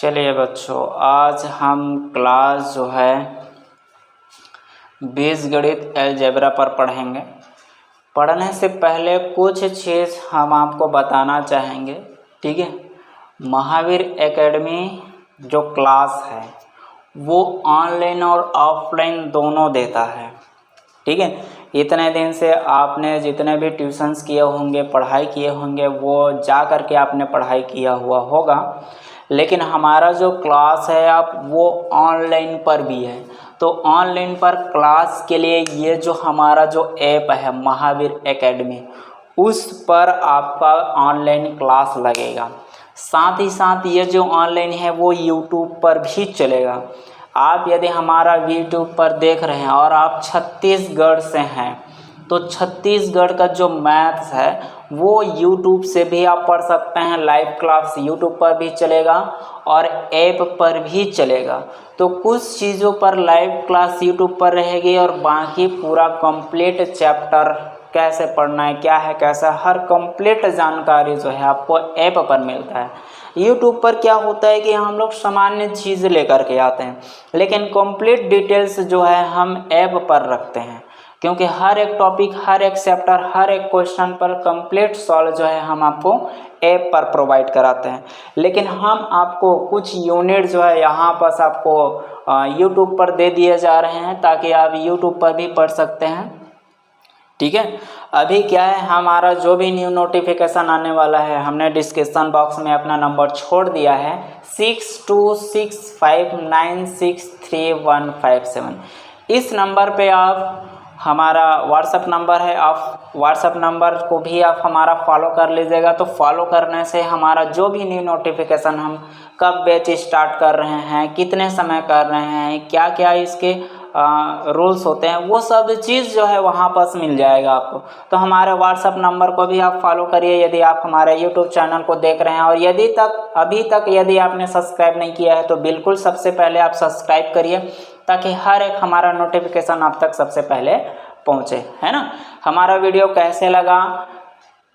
चलिए बच्चों, आज हम क्लास जो है बीजगणित अलजेब्रा पर पढ़ेंगे। पढ़ने से पहले कुछ चीज़ हम आपको बताना चाहेंगे, ठीक है। महावीर एकेडमी जो क्लास है वो ऑनलाइन और ऑफलाइन दोनों देता है, ठीक है। इतने दिन से आपने जितने भी ट्यूशन्स किए होंगे, पढ़ाई किए होंगे, वो जा कर के आपने पढ़ाई किया हुआ होगा, लेकिन हमारा जो क्लास है आप वो ऑनलाइन पर भी है। तो ऑनलाइन पर क्लास के लिए ये जो हमारा जो ऐप है महावीर एकेडमी, उस पर आपका ऑनलाइन क्लास लगेगा। साथ ही साथ ये जो ऑनलाइन है वो यूट्यूब पर भी चलेगा। आप यदि हमारा यूट्यूब पर देख रहे हैं और आप छत्तीसगढ़ से हैं तो छत्तीसगढ़ का जो मैथ्स है वो यूट्यूब से भी आप पढ़ सकते हैं। लाइव क्लास यूट्यूब पर भी चलेगा और ऐप पर भी चलेगा। तो कुछ चीज़ों पर लाइव क्लास यूट्यूब पर रहेगी और बाकी पूरा कंप्लीट चैप्टर कैसे पढ़ना है, क्या है, कैसा, हर कंप्लीट जानकारी जो है आपको ऐप पर मिलता है। यूट्यूब पर क्या होता है कि हम लोग सामान्य चीज़ लेकर के आते हैं, लेकिन कंप्लीट डिटेल्स जो है हम ऐप पर रखते हैं, क्योंकि हर एक टॉपिक, हर एक चैप्टर, हर एक क्वेश्चन पर कंप्लीट सॉल्व जो है हम आपको ऐप पर प्रोवाइड कराते हैं। लेकिन हम आपको कुछ यूनिट जो है यहाँ पर आपको यूट्यूब पर दे दिए जा रहे हैं ताकि आप यूट्यूब पर भी पढ़ सकते हैं, ठीक है। अभी क्या है, हमारा जो भी न्यू नोटिफिकेशन आने वाला है, हमने डिस्क्रिप्शन बॉक्स में अपना नंबर छोड़ दिया है 6265963157। इस नंबर पे आप, हमारा व्हाट्सअप नंबर है, आप व्हाट्सअप नंबर को भी आप हमारा फॉलो कर लीजिएगा। तो फॉलो करने से हमारा जो भी न्यू नोटिफिकेशन, हम कब बैच स्टार्ट कर रहे हैं, कितने समय कर रहे हैं, क्या क्या इसके रूल्स होते हैं, वो सब चीज़ जो है वहाँ पर मिल जाएगा आपको। तो हमारे व्हाट्सअप नंबर को भी आप फॉलो करिए यदि आप हमारे यूट्यूब चैनल को देख रहे हैं। और अभी तक यदि आपने सब्सक्राइब नहीं किया है तो बिल्कुल सबसे पहले आप सब्सक्राइब करिए, ताकि हर एक हमारा नोटिफिकेशन आप तक सबसे पहले पहुँचे, है ना। हमारा वीडियो कैसे लगा,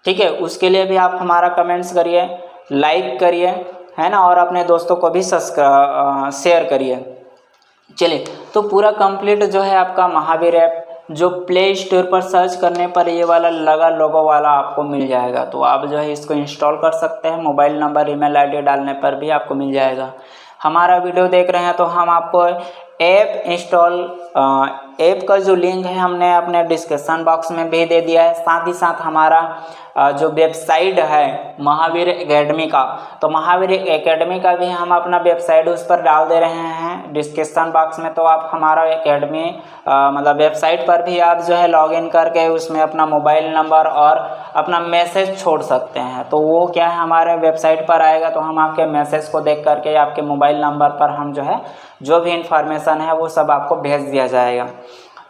ठीक है, उसके लिए भी आप हमारा कमेंट्स करिए, लाइक करिए, है ना, और अपने दोस्तों को भी शेयर करिए। चलिए, तो पूरा कंप्लीट जो है आपका महावीर ऐप जो प्ले स्टोर पर सर्च करने पर ये वाला लगा लोगो वाला आपको मिल जाएगा। तो आप जो है इसको इंस्टॉल कर सकते हैं। मोबाइल नंबर, ईमेल आईडी डालने पर भी आपको मिल जाएगा। हमारा वीडियो देख रहे हैं तो हम आपको ऐप का जो लिंक है हमने अपने डिस्क्रिप्शन बॉक्स में भी दे दिया है। साथ ही साथ हमारा जो वेबसाइट है महावीर एकेडमी का, तो महावीर एकेडमी का भी हम अपना वेबसाइट उस पर डाल दे रहे हैं डिस्क्रिप्शन बॉक्स में। तो आप हमारा एकेडमी मतलब वेबसाइट पर भी आप जो है लॉगिन करके उसमें अपना मोबाइल नंबर और अपना मैसेज छोड़ सकते हैं। तो वो क्या है, हमारे वेबसाइट पर आएगा तो हम आपके मैसेज को देख करके आपके मोबाइल नंबर पर हम जो है जो भी इंफॉर्मेशन है वो सब आपको भेज दिया जाएगा।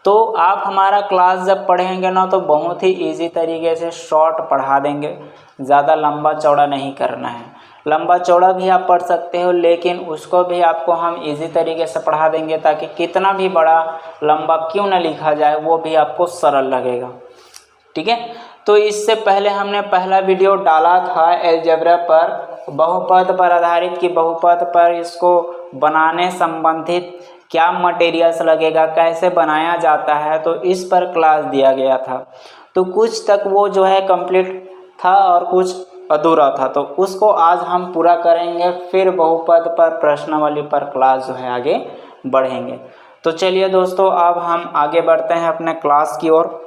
तो आप हमारा क्लास जब पढ़ेंगे ना तो बहुत ही इजी तरीके से शॉर्ट पढ़ा देंगे, ज़्यादा लंबा चौड़ा नहीं करना है। लंबा चौड़ा भी आप पढ़ सकते हो, लेकिन उसको भी आपको हम इजी तरीके से पढ़ा देंगे ताकि कितना भी बड़ा लंबा क्यों ना लिखा जाए वो भी आपको सरल लगेगा, ठीक है। तो इससे पहले हमने पहला वीडियो डाला था अलजेब्रा पर, बहुपद पर आधारित, कि बहुपद पर इसको बनाने संबंधित क्या मटेरियल्स लगेगा, कैसे बनाया जाता है, तो इस पर क्लास दिया गया था। तो कुछ तक वो जो है कंप्लीट था और कुछ अधूरा था, तो उसको आज हम पूरा करेंगे। फिर बहुपद पर, प्रश्नावली पर क्लास जो है आगे बढ़ेंगे। तो चलिए दोस्तों, अब हम आगे बढ़ते हैं अपने क्लास की ओर।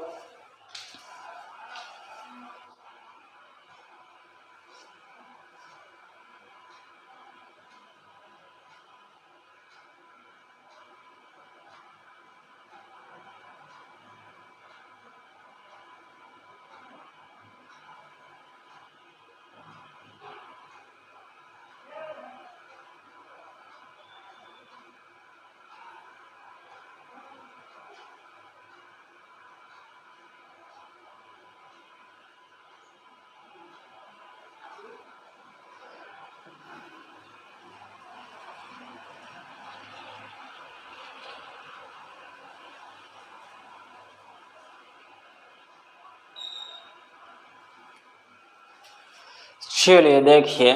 चलिए देखिए,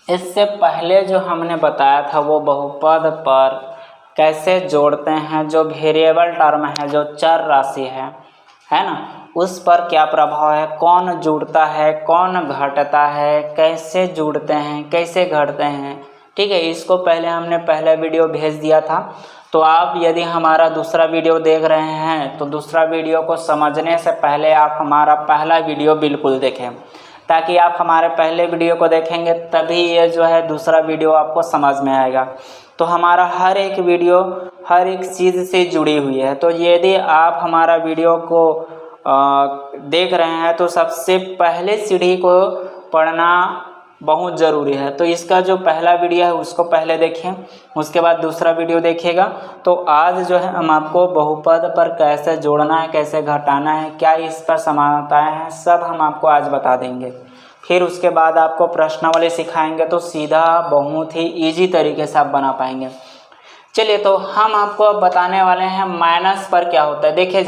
इससे पहले जो हमने बताया था वो बहुपद पर कैसे जोड़ते हैं, जो वेरिएबल टर्म है, जो चर राशि है ना, उस पर क्या प्रभाव है, कौन जुड़ता है, कौन घटता है, कैसे जुड़ते हैं, कैसे घटते हैं। ठीक है, इसको पहले हमने पहला वीडियो भेज दिया था। तो आप यदि हमारा दूसरा वीडियो देख रहे हैं तो दूसरा वीडियो को समझने से पहले आप हमारा पहला वीडियो बिल्कुल देखें, ताकि आप हमारे पहले वीडियो को देखेंगे तभी ये जो है दूसरा वीडियो आपको समझ में आएगा। तो हमारा हर एक वीडियो हर एक चीज़ से जुड़ी हुई है। तो यदि आप हमारा वीडियो को देख रहे हैं तो सबसे पहले सीढ़ी को पढ़ना बहुत ज़रूरी है। तो इसका जो पहला वीडियो है उसको पहले देखें, उसके बाद दूसरा वीडियो देखिएगा। तो आज जो है हम आपको बहुपद पर कैसे जोड़ना है, कैसे घटाना है, क्या इस पर समानताएं हैं, सब हम आपको आज बता देंगे। फिर उसके बाद आपको प्रश्नावली सिखाएंगे, तो सीधा बहुत ही इजी तरीके से आप बना पाएंगे। चलिए, तो हम आपको बताने वाले हैं माइनस पर क्या होता है। देखिए,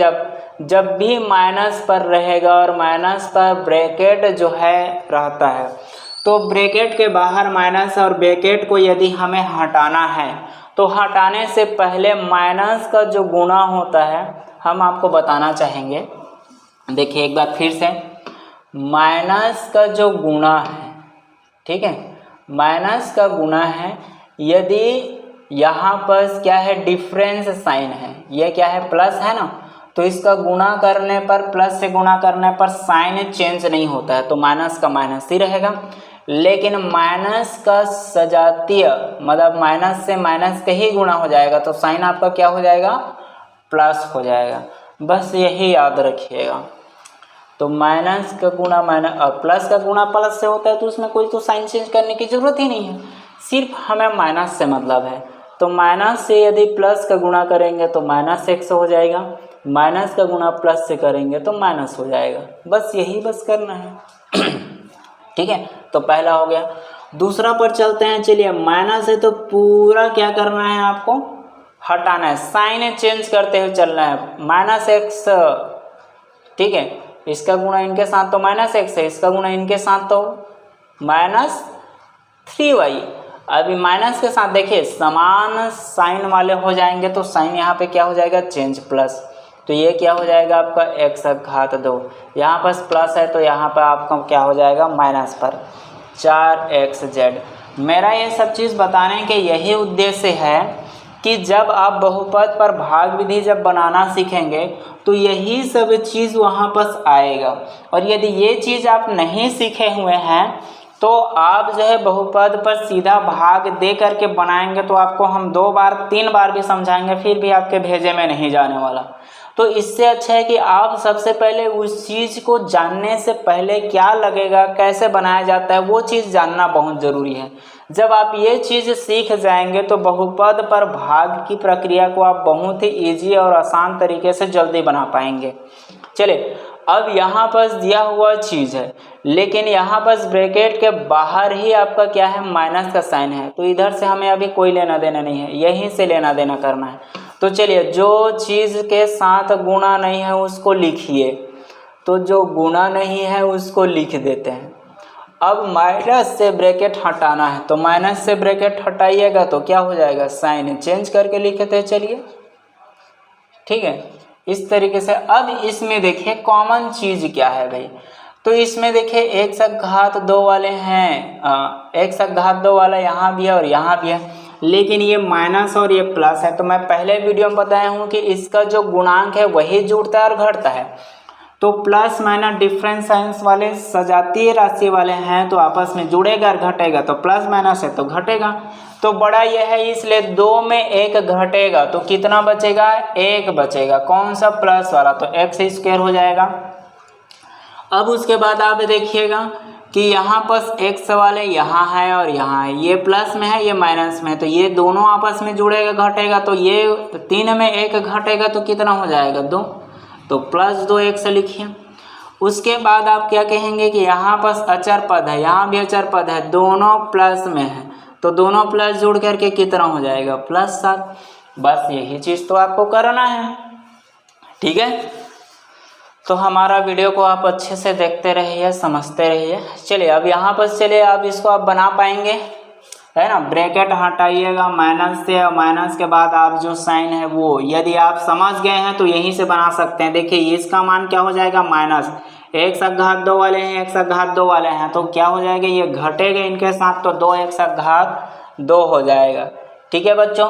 जब भी माइनस पर रहेगा और माइनस पर ब्रैकेट जो है रहता है, तो ब्रैकेट के बाहर माइनस और ब्रैकेट को यदि हमें हटाना है तो हटाने से पहले माइनस का जो गुणा होता है हम आपको बताना चाहेंगे। देखिए एक बार फिर से, माइनस का जो गुणा है, ठीक है, माइनस का गुणा है, यदि यहाँ पर क्या है, डिफरेंस साइन है, ये क्या है, प्लस है ना, तो इसका गुणा करने पर, प्लस से गुणा करने पर साइन चेंज नहीं होता है, तो माइनस का माइनस ही रहेगा। लेकिन माइनस का सजातीय मतलब माइनस से माइनस का ही गुणा हो जाएगा, तो साइन आपका क्या हो जाएगा, प्लस हो जाएगा। बस यही याद रखिएगा। तो माइनस का गुणा माइनस और प्लस का गुणा प्लस से होता है, तो उसमें कोई तो साइन चेंज करने की ज़रूरत ही नहीं है, सिर्फ हमें माइनस से मतलब है। तो माइनस से यदि प्लस का गुणा करेंगे तो माइनस x हो जाएगा, माइनस का गुणा प्लस से करेंगे तो माइनस हो जाएगा। बस यही बस करना है। ठीक है, तो पहला हो गया। दूसरा पर चलते हैं। चलिए, माइनस है तो पूरा क्या करना है, आपको हटाना है, साइन चेंज करते हुए चलना है। माइनस एक्स, ठीक है, इसका गुणा इनके साथ तो माइनस एक्स है, इसका गुणा इनके साथ तो माइनस 3y। अभी माइनस के साथ देखिए समान साइन वाले हो जाएंगे, तो साइन यहाँ पे क्या हो जाएगा, चेंज, प्लस। तो ये क्या हो जाएगा आपका x घात 2, यहाँ पर प्लस है तो यहाँ पर आपका क्या हो जाएगा, माइनस पर 4xz। मेरा ये सब चीज़ बताने के यही उद्देश्य है कि जब आप बहुपद पर भाग विधि जब बनाना सीखेंगे तो यही सब चीज़ वहाँ पर आएगा। और यदि ये चीज़ आप नहीं सीखे हुए हैं तो आप जो है बहुपद पर सीधा भाग दे करके बनाएंगे तो आपको हम 2 बार 3 बार भी समझाएंगे, फिर भी आपके भेजे में नहीं जाने वाला। तो इससे अच्छा है कि आप सबसे पहले उस चीज़ को जानने से पहले क्या लगेगा, कैसे बनाया जाता है, वो चीज़ जानना बहुत ज़रूरी है। जब आप ये चीज़ सीख जाएंगे तो बहुपद पर भाग की प्रक्रिया को आप बहुत ही ईजी और आसान तरीके से जल्दी बना पाएंगे। चलिए, अब यहाँ पर दिया हुआ चीज़ है, लेकिन यहाँ पर ब्रैकेट के बाहर ही आपका क्या है, माइनस का साइन है, तो इधर से हमें अभी कोई लेना देना नहीं है, यहीं से लेना देना करना है। तो चलिए, जो चीज़ के साथ गुणा नहीं है उसको लिखिए, तो जो गुणा नहीं है उसको लिख देते हैं। अब माइनस से ब्रैकेट हटाना है, तो माइनस से ब्रैकेट हटाइएगा तो क्या हो जाएगा, साइन चेंज करके लिखते हैं। चलिए, ठीक है, इस तरीके से। अब इसमें देखिए कॉमन चीज़ क्या है भाई, तो इसमें देखिए x घात 2 वाले हैं, x घात 2 वाला यहाँ भी है और यहाँ भी है, लेकिन ये माइनस और ये प्लस है। तो मैं पहले वीडियो में बताया हूँ कि इसका जो गुणांक है वही जुड़ता है और घटता है। तो प्लस माइनस डिफरेंस साइंस वाले सजातीय राशि वाले हैं, तो आपस में जुड़ेगा और घटेगा, तो प्लस माइनस है तो घटेगा। तो बड़ा यह है, इसलिए 2 में 1 घटेगा तो कितना बचेगा, 1 बचेगा। कौन सा, प्लस वाला, तो x² हो जाएगा। अब उसके बाद आप देखिएगा कि यहाँ पर x वाले यहाँ है और यहाँ है, ये प्लस में है ये माइनस में है, तो ये दोनों आपस में जुड़ेगा घटेगा, तो ये 3 में 1 घटेगा तो कितना हो जाएगा, 2, तो प्लस 2x लिखिए। उसके बाद आप क्या कहेंगे कि यहाँ पर अचर पद है, यहाँ भी अचर पद है, दोनों प्लस में है, तो दोनों प्लस जुड़ करके कितना हो जाएगा, +7। बस यही चीज़ तो आपको करना है, ठीक है। तो हमारा वीडियो को आप अच्छे से देखते रहिए, समझते रहिए। चलिए अब यहाँ पर चलिए अब इसको आप बना पाएंगे, है ना। ब्रैकेट हटाइएगा माइनस से, और माइनस के बाद आप जो साइन है वो यदि आप समझ गए हैं तो यहीं से बना सकते हैं। देखिए इसका मान क्या हो जाएगा, माइनस, x घात 2 वाले हैं, x घात 2 वाले हैं तो क्या हो जाएगा, ये घटेगा इनके साथ तो 2x घात 2 हो जाएगा। ठीक है बच्चों।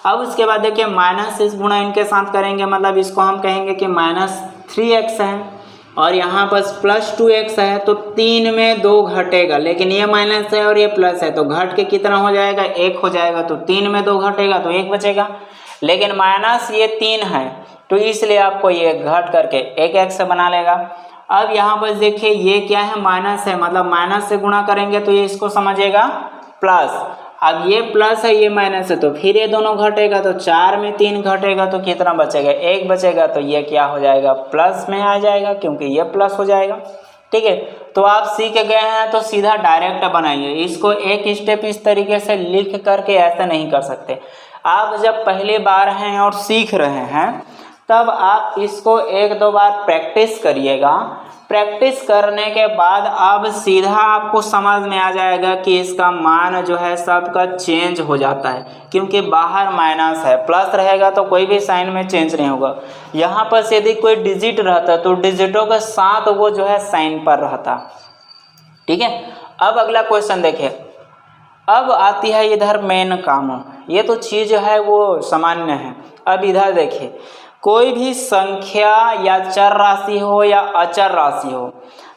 अब उसके बाद देखिए माइनस इस गुणा इनके साथ करेंगे, मतलब इसको हम कहेंगे कि -3x है, और यहाँ पर +2x है तो 3 में 2 घटेगा, लेकिन ये माइनस है और ये प्लस है तो घट के कितना हो जाएगा, 1 हो जाएगा। तो 3 में 2 घटेगा तो 1 बचेगा, लेकिन माइनस ये 3 है तो इसलिए आपको ये घट करके 1x से बना लेगा। अब यहाँ पर देखिए ये क्या है, माइनस है, मतलब माइनस से गुणा करेंगे तो ये इसको समझेगा प्लस। अब ये प्लस है ये माइनस है तो फिर ये दोनों घटेगा, तो 4 में 3 घटेगा तो कितना बचेगा, 1 बचेगा। तो ये क्या हो जाएगा, प्लस में आ जाएगा क्योंकि ये प्लस हो जाएगा। ठीक है, तो आप सीख गए हैं तो सीधा डायरेक्ट बनाइए इसको। एक स्टेप इस तरीके से लिख करके ऐसा नहीं कर सकते। आप जब पहली बार हैं और सीख रहे हैं तब आप इसको 1-2 बार प्रैक्टिस करिएगा। प्रैक्टिस करने के बाद अब सीधा आपको समझ में आ जाएगा कि इसका मान जो है सबका चेंज हो जाता है, क्योंकि बाहर माइनस है, प्लस रहेगा तो कोई भी साइन में चेंज नहीं होगा। यहाँ पर से यदि कोई डिजिट रहता तो डिजिटों के साथ वो जो है साइन पर रहता। ठीक है, अब अगला क्वेश्चन देखिए। अब आती है इधर मेन काम, ये तो चीज़ है वो सामान्य है। अब इधर देखिए, कोई भी संख्या या चर राशि हो या अचर राशि हो,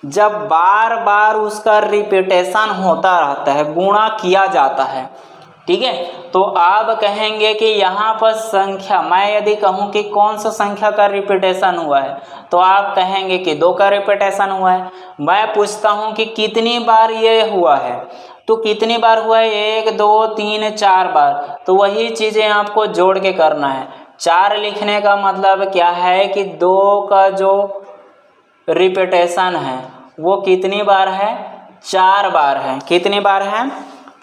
जब बार बार उसका रिपीटेशन होता रहता है, गुणा किया जाता है, ठीक है, तो आप कहेंगे कि यहाँ पर संख्या, मैं यदि कहूँ कि कौन सा संख्या का रिपीटेशन हुआ है तो आप कहेंगे कि 2 का रिपीटेशन हुआ है। मैं पूछता हूँ कि कितनी बार ये हुआ है, तो कितनी बार हुआ है, 1 2 3 4 बार। तो वही चीज़ें आपको जोड़ के करना है। 4 लिखने का मतलब क्या है कि 2 का जो रिपीटेशन है वो कितनी बार है, 4 बार है। कितनी बार है,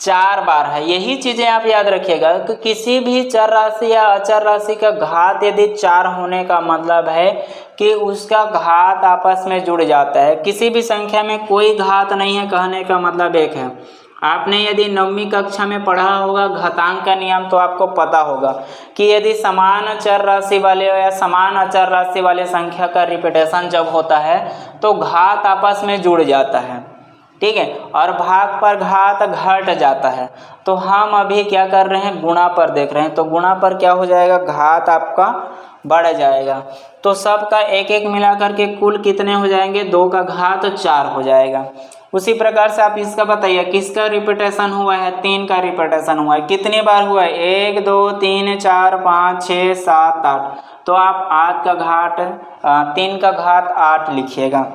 4 बार है। यही चीज़ें आप याद रखिएगा कि किसी भी चर राशि या अचर राशि का घात यदि 4 होने का मतलब है कि उसका घात आपस में जुड़ जाता है। किसी भी संख्या में कोई घात नहीं है, कहने का मतलब एक है। आपने यदि 9वीं कक्षा में पढ़ा होगा घातांक का नियम तो आपको पता होगा कि यदि समान चर राशि वाले या समान अचर राशि वाले संख्या का रिपीटेशन जब होता है तो घात आपस में जुड़ जाता है। ठीक है, और भाग पर घात घट जाता है। तो हम अभी क्या कर रहे हैं, गुणा पर देख रहे हैं। तो गुणा पर क्या हो जाएगा, घात आपका बढ़ जाएगा। तो सबका एक एक मिला करके कुल कितने हो जाएंगे, 2 का घात 4 हो जाएगा। उसी प्रकार से आप इसका बताइए किसका रिपीटेशन हुआ है, 3 का रिपीटेशन हुआ है। कितनी बार हुआ है, 1 2 3 4 5 6 7 8। तो आप 8 का घात 3 का घात 8 लिखिएगा।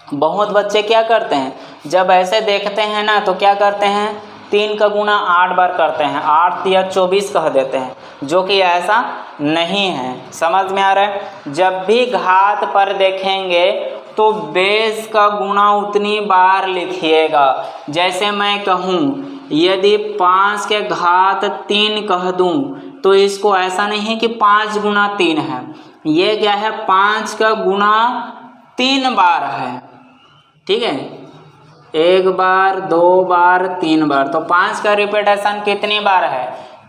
बहुत बच्चे क्या करते हैं, जब ऐसे देखते हैं ना तो क्या करते हैं, 3 का गुणा 8 बार करते हैं, 8 या 24 कह देते हैं, जो कि ऐसा नहीं है। समझ में आ रहा है। जब भी घात पर देखेंगे तो बेस का गुणा उतनी बार लिखिएगा। जैसे मैं कहूँ यदि 5 के घात 3 कह दूँ तो इसको ऐसा नहीं कि 5 गुणा 3 है, ये क्या है, 5 का गुणा 3 बार है। ठीक है, 1 बार 2 बार 3 बार, तो 5 का रिपीटेशन कितनी बार है,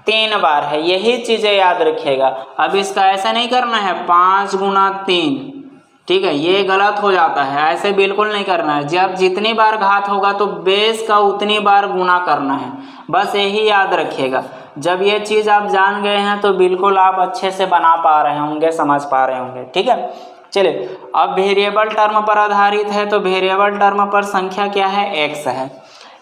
3 बार है। यही चीज़ें याद रखिएगा। अब इसका ऐसा नहीं करना है 5 गुणा 3, ठीक है, ये गलत हो जाता है। ऐसे बिल्कुल नहीं करना है। जब जितनी बार घात होगा तो बेस का उतनी बार गुणा करना है, बस यही याद रखिएगा। जब ये चीज़ आप जान गए हैं तो बिल्कुल आप अच्छे से बना पा रहे होंगे, समझ पा रहे होंगे। ठीक है, चलिए अब वेरिएबल टर्म पर आधारित है तो वेरिएबल टर्म पर संख्या क्या है, x है,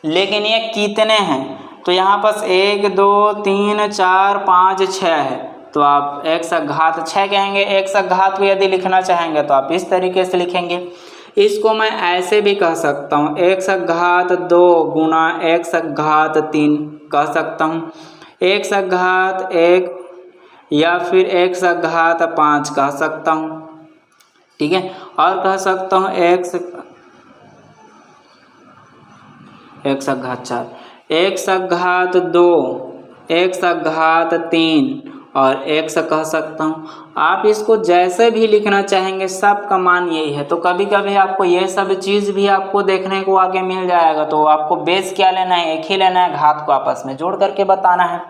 लेकिन ये कितने हैं, तो यहाँ पर 1 2 3 4 5 6 है, तो आप x घात 6 कहेंगे। x घात को यदि लिखना चाहेंगे तो आप इस तरीके से लिखेंगे। इसको मैं ऐसे भी कह सकता हूँ, x घात 2 गुणा x घात 3 कह सकता हूँ, x घात 1 या फिर x घात 5 कह सकता हूँ। ठीक है, और कह सकता हूँ x घात 4, x घात 2, x घात 3 और x कह सकता हूँ। आप इसको जैसे भी लिखना चाहेंगे, सब का मान यही है। तो कभी कभी आपको ये सब चीज़ भी आपको देखने को आगे मिल जाएगा। तो आपको बेस क्या लेना है, एक ही लेना है, घात को आपस में जोड़ करके बताना है।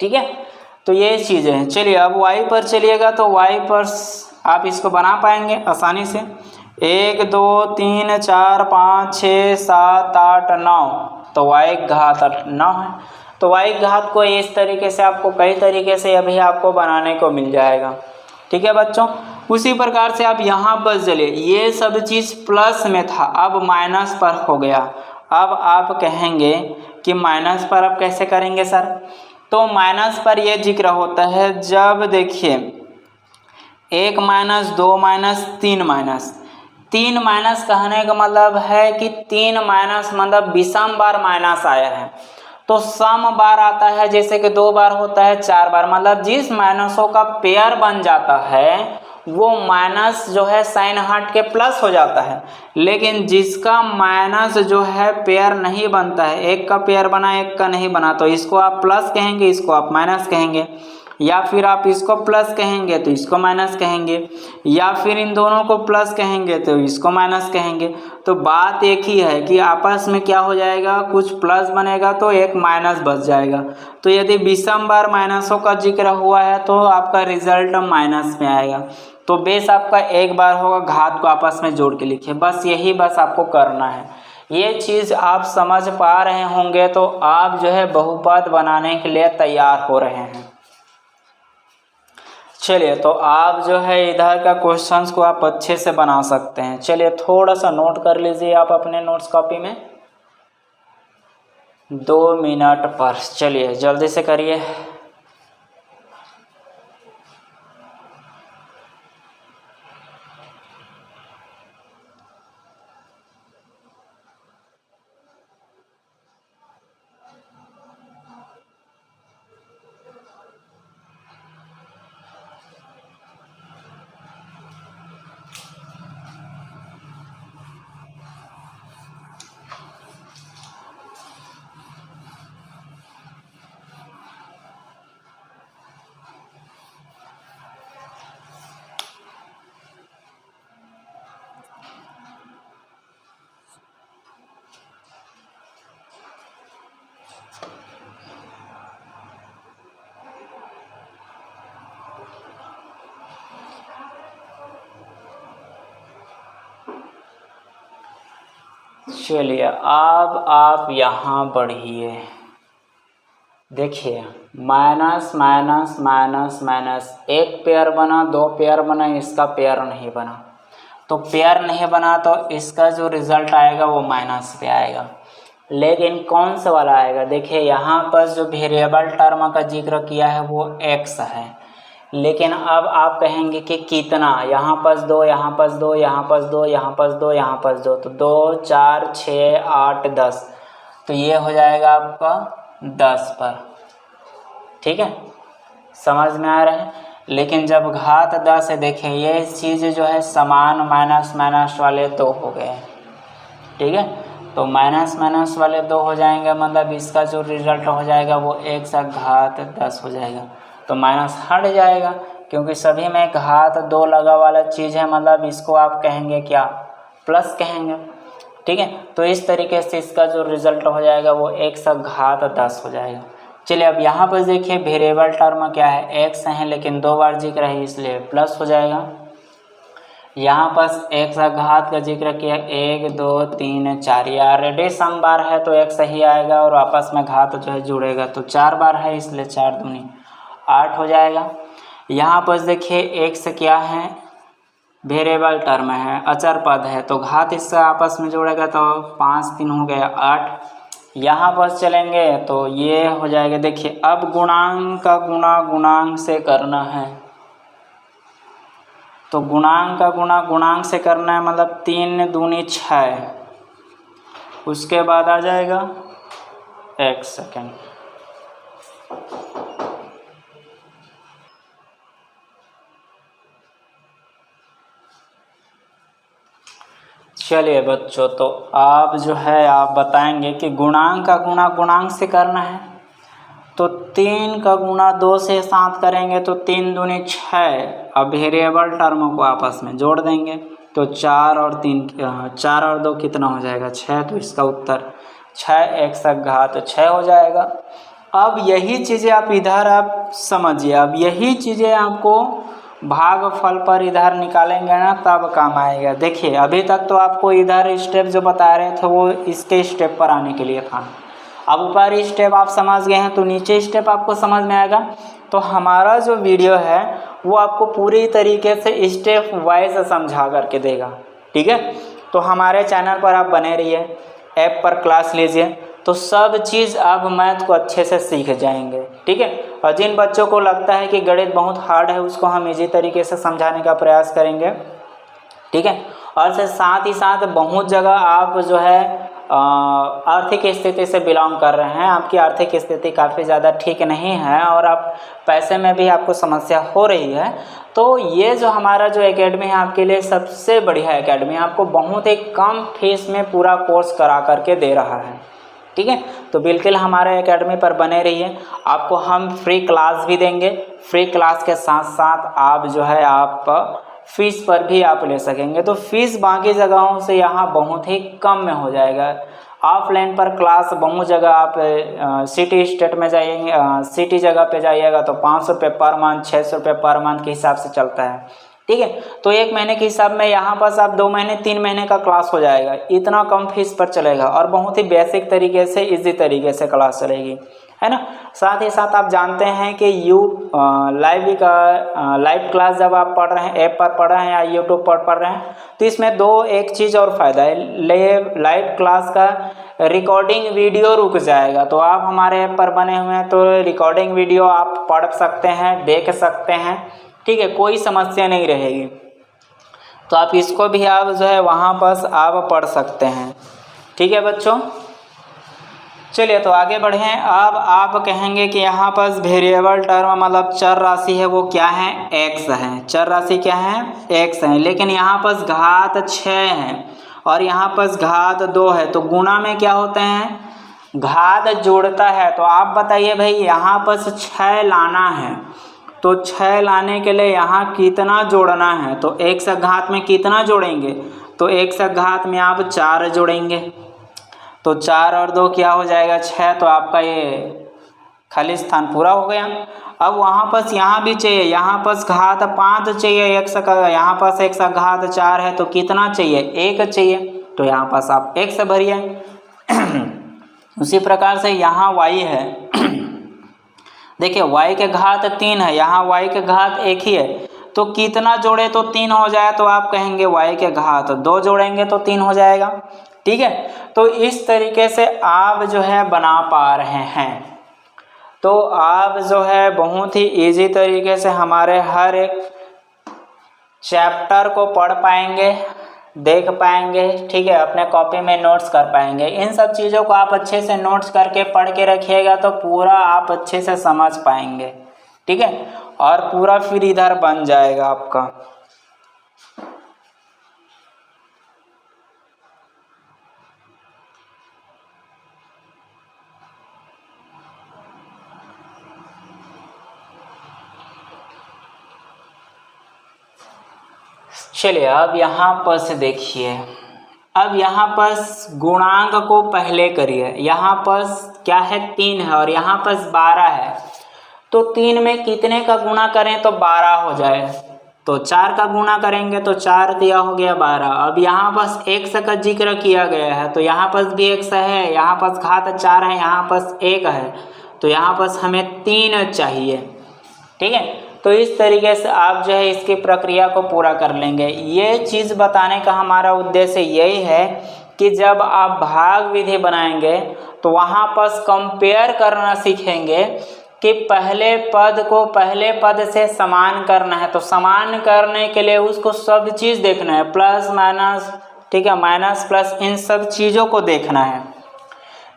ठीक है, तो ये चीज़ें हैं। चलिए अब y पर चलिएगा, तो y पर आप इसको बना पाएंगे आसानी से। 1 2 3 4 5 6 7 8 9, तो y घात 9 है। तो y घात को इस तरीके से आपको कई तरीके से अभी आपको बनाने को मिल जाएगा। ठीक है बच्चों, उसी प्रकार से आप यहाँ पर चलिए, ये सब चीज़ प्लस में था, अब माइनस पर हो गया। अब आप कहेंगे कि माइनस पर अब कैसे करेंगे सर? तो माइनस पर यह जिक्र होता है जब देखिए 1 माइनस 2 माइनस 3 माइनस 3 माइनस कहने का मतलब है कि 3 माइनस मतलब विषम बार माइनस आया है। तो सम बार आता है, जैसे कि 2 बार होता है 4 बार, मतलब जिस माइनसों का पेयर बन जाता है वो माइनस जो है साइन हट के प्लस हो जाता है। लेकिन जिसका माइनस जो है पेयर नहीं बनता है, एक का पेयर बना एक का नहीं बना, तो इसको आप प्लस कहेंगे, इसको आप माइनस कहेंगे, या फिर आप इसको प्लस कहेंगे तो इसको माइनस कहेंगे, या फिर इन दोनों को प्लस कहेंगे तो इसको माइनस कहेंगे। तो बात एक ही है कि आपस में क्या हो जाएगा, कुछ प्लस बनेगा तो एक माइनस बच जाएगा। तो यदि विषम बार माइनसों का जिक्र हुआ है तो आपका रिजल्ट माइनस में आएगा। तो बेस आपका एक बार होगा, घात को आपस में जोड़ के लिखिए, बस यही बस आपको करना है। ये चीज़ आप समझ पा रहे होंगे तो आप जो है बहुपद बनाने के लिए तैयार हो रहे हैं। चलिए, तो आप जो है इधर का क्वेश्चंस को आप अच्छे से बना सकते हैं। चलिए थोड़ा सा नोट कर लीजिए आप अपने नोट्स कॉपी में, 2 मिनट पर। चलिए जल्दी से करिए। चलिए अब आप यहाँ बढ़िए, देखिए माइनस माइनस माइनस माइनस, एक पेयर बना, 2 पेयर बना, इसका पेयर नहीं बना। तो पेयर नहीं बना तो इसका जो रिज़ल्ट आएगा वो माइनस पे आएगा। लेकिन कौन सा वाला आएगा? देखिए यहाँ पर जो वेरिएबल टर्म का जिक्र किया है वो x है। लेकिन अब आप कहेंगे कि कितना, यहाँ पर 2, यहाँ पर 2, यहाँ पर 2, यहाँ पर 2, यहाँ पर 2, तो 2 4 6 8 10, तो ये हो जाएगा आपका 10 पर। ठीक है, समझ में आ रहा है? लेकिन जब घात 10 है, देखिए ये चीज़ जो है समान माइनस माइनस वाले 2 हो गए। ठीक है, तो माइनस माइनस वाले 2 हो जाएंगे, मतलब इसका जो रिजल्ट हो जाएगा वो 1 से घात 10 हो जाएगा। तो माइनस हट जाएगा, क्योंकि सभी में घात 2 लगा वाला चीज़ है, मतलब इसको आप कहेंगे क्या, प्लस कहेंगे। ठीक है, तो इस तरीके से इसका जो रिजल्ट हो जाएगा वो 1 से घात 10 हो जाएगा। चलिए अब यहाँ पर देखिए वेरिएबल टर्म क्या है, x है, लेकिन 2 बार जिक्र है इसलिए प्लस हो जाएगा। यहाँ पर एक सा घात का जिक्र किया, 1 2 3 4, ये ऑलरेडी सम बार है तो एक सही आएगा, और आपस में घात जो है जुड़ेगा, तो 4 बार है इसलिए 4 दूनी 8 हो जाएगा। यहाँ पर देखिए x क्या है, वेरिएबल टर्म है, अचर पद है, तो घात इससे आपस में जोड़ेगा तो 5 3 हो गया 8। यहाँ पर चलेंगे तो ये हो जाएगा। देखिए अब गुणांक का गुणा गुणांक से करना है, तो गुणांक का गुणा गुणांक से करना है, मतलब 3 दूनी 6, उसके बाद आ जाएगा 1 सेकेंड। चलिए बच्चों, तो आप जो है आप बताएंगे कि गुणांक का गुणा गुणांक से करना है, तो 3 का गुना 2 से 7 करेंगे तो 3 दूनी 6। अब वेरिएबल टर्मों को आपस में जोड़ देंगे तो 4 और 2 कितना हो जाएगा 6। तो इसका उत्तर 6 x घात 6 हो जाएगा। अब यही चीज़ें आप इधर आप समझिए, अब यही चीज़ें आपको भागफल पर इधर निकालेंगे ना तब काम आएगा। देखिए अभी तक तो आपको इधर स्टेप जो बता रहे थे वो इसके स्टेप पर आने के लिए था। अब ऊपर स्टेप आप समझ गए हैं तो नीचे स्टेप आपको समझ में आएगा। तो हमारा जो वीडियो है वो आपको पूरी तरीके से स्टेप वाइज समझा करके देगा, ठीक है। तो हमारे चैनल पर आप बने रहिए, ऐप पर क्लास लीजिए तो सब चीज़ आप मैथ को अच्छे से सीख जाएंगे, ठीक है। और जिन बच्चों को लगता है कि गणित बहुत हार्ड है उसको हम इजी तरीके से समझाने का प्रयास करेंगे, ठीक है। और साथ ही साथ बहुत जगह आप जो है आर्थिक स्थिति से बिलोंग कर रहे हैं, आपकी आर्थिक स्थिति काफ़ी ज़्यादा ठीक नहीं है और आप पैसे में भी आपको समस्या हो रही है, तो ये जो हमारा जो एकेडमी है आपके लिए सबसे बढ़िया एकेडमी, आपको बहुत ही कम फीस में पूरा कोर्स करा करके दे रहा है, ठीक है। तो बिल्कुल हमारे एकेडमी पर बने रहिए। आपको हम फ्री क्लास भी देंगे, फ्री क्लास के साथ साथ आप जो है आप फीस पर भी आप ले सकेंगे। तो फीस बाकी जगहों से यहाँ बहुत ही कम में हो जाएगा। ऑफलाइन पर क्लास बहुत जगह आप सिटी स्टेट में जाइएंगे, सिटी जगह पे जाइएगा तो 500 रुपये पर मंथ, 600 रुपये पर मंथ के हिसाब से चलता है, ठीक है। तो 1 महीने के हिसाब में यहाँ पर आप 2 महीने 3 महीने का क्लास हो जाएगा, इतना कम फीस पर चलेगा और बहुत ही बेसिक तरीके से इजी तरीके से क्लास चलेगी, है ना। साथ ही साथ आप जानते हैं कि लाइव क्लास जब आप पढ़ रहे हैं, ऐप पर पढ़ रहे हैं या यूट्यूब पर पढ़ रहे हैं तो इसमें एक चीज़ और फ़ायदा है, लाइव क्लास का रिकॉर्डिंग वीडियो रुक जाएगा। तो आप हमारे ऐप पर बने हुए हैं तो रिकॉर्डिंग वीडियो आप पढ़ सकते हैं, देख सकते हैं, ठीक है, कोई समस्या नहीं रहेगी। तो आप इसको भी आप जो है वहाँ पर आप पढ़ सकते हैं, ठीक है बच्चों। चलिए तो आगे बढ़ें। अब आप कहेंगे कि यहाँ पर वेरिएबल टर्म मतलब चर राशि है वो क्या है, x है। चर राशि क्या है, x है। लेकिन यहाँ पर घात 6 है और यहाँ पर घात 2 है, तो गुणा में क्या होते हैं, घात जोड़ता है। तो आप बताइए भाई यहाँ पर 6 लाना है तो 6 लाने के लिए यहाँ कितना जोड़ना है, तो x घात में कितना जोड़ेंगे, तो x घात में आप 4 जोड़ेंगे तो 4 और 2 क्या हो जाएगा 6। तो आपका ये खाली स्थान पूरा हो गया। अब वहाँ पर यहाँ भी चाहिए, यहाँ पर घात 5 चाहिए x का, यहाँ पर x घात 4 है तो कितना चाहिए, 1 चाहिए, तो यहाँ पर आप 1 से भरिए। उसी प्रकार से यहाँ y है, देखिए y के घात 3 है, यहाँ y के घात 1 ही है, तो कितना जोड़े तो 3 हो जाए, तो आप कहेंगे y के घात 2 जोड़ेंगे तो 3 हो जाएगा, ठीक है। तो इस तरीके से आप जो है बना पा रहे हैं। तो आप जो है बहुत ही इजी तरीके से हमारे हर एक चैप्टर को पढ़ पाएंगे, देख पाएंगे, ठीक है, अपने कॉपी में नोट्स कर पाएंगे। इन सब चीज़ों को आप अच्छे से नोट्स करके पढ़ के रखिएगा तो पूरा आप अच्छे से समझ पाएंगे, ठीक है, और पूरा फिर इधर बन जाएगा आपका। चलिए अब यहाँ पर से देखिए, अब यहाँ पर गुणांक को पहले करिए। यहाँ पर क्या है 3 है और यहाँ पर 12 है, तो 3 में कितने का गुणा करें तो 12 हो जाए, तो 4 का गुणा करेंगे तो 4 दिया हो गया 12। अब यहाँ पर x का जिक्र किया गया है तो यहाँ पर भी x है, यहाँ पर घात 4 है, यहाँ पर 1 है, तो यहाँ पर हमें 3 चाहिए, ठीक है। तो इस तरीके से आप जो है इसकी प्रक्रिया को पूरा कर लेंगे। ये चीज़ बताने का हमारा उद्देश्य यही है कि जब आप भाग विधि बनाएंगे तो वहाँ पर कंपेयर करना सीखेंगे कि पहले पद को पहले पद से समान करना है, तो समान करने के लिए उसको सब चीज़ देखना है, प्लस माइनस, ठीक है, माइनस प्लस, इन सब चीज़ों को देखना है।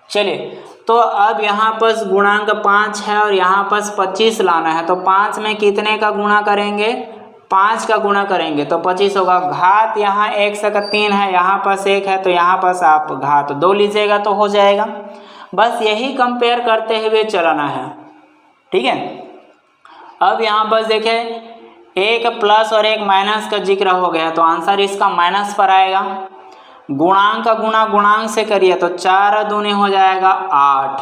चलिए तो अब यहाँ पर गुणांक 5 है और यहाँ पर 25 लाना है, तो 5 में कितने का गुणा करेंगे, 5 का गुणा करेंगे तो 25 होगा। घात यहाँ x का 3 है, यहाँ पर 1 है, तो यहाँ पर आप घात 2 लीजिएगा तो हो जाएगा। बस यही कंपेयर करते हुए चलाना है, ठीक है। अब यहाँ पर देखें एक प्लस और एक माइनस का जिक्र हो गया तो आंसर इसका माइनस पर आएगा। गुणांक का गुणा गुणांक से करिए तो 4 दूनी हो जाएगा 8,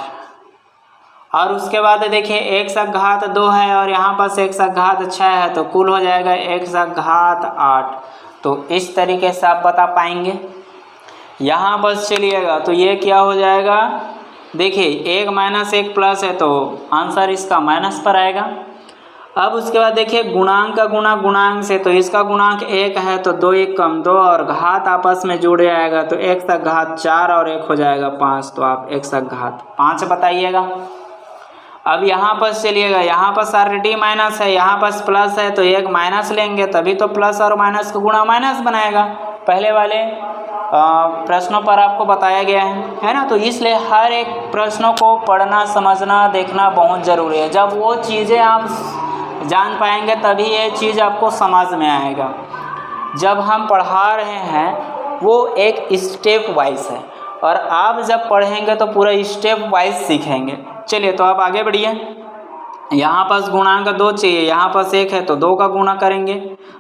और उसके बाद देखिए x का घात 2 है और यहाँ पर x का घात 6 है तो कुल हो जाएगा x का घात 8। तो इस तरीके से आप बता पाएंगे। यहाँ बस चलिएगा तो ये क्या हो जाएगा, देखिए 1 माइनस 1 प्लस है तो आंसर इसका माइनस पर आएगा। अब उसके बाद देखिए गुणांक का गुणा गुणांक से, तो इसका गुणांक 1 है तो 2 1 कम 2 और घात आपस में जुड़ जाएगा तो x का घात 4 और 1 हो जाएगा 5, तो आप x का घात 5 बताइएगा। अब यहाँ पर चलिएगा, यहाँ पर RD माइनस है, यहाँ पर प्लस है तो एक माइनस लेंगे तभी तो प्लस और माइनस का गुणा माइनस बनाएगा। पहले वाले प्रश्नों पर आपको बताया गया है ना। तो इसलिए हर एक प्रश्नों को पढ़ना समझना देखना बहुत ज़रूरी है। जब वो चीज़ें आप जान पाएंगे तभी ये चीज़ आपको समझ में आएगा। जब हम पढ़ा रहे हैं वो एक स्टेप वाइज है और आप जब पढ़ेंगे तो पूरा स्टेप वाइज सीखेंगे। चलिए तो आप आगे बढ़िए। यहाँ पर गुणांक 2 चाहिए, यहाँ पर 1 है तो 2 का गुणा करेंगे,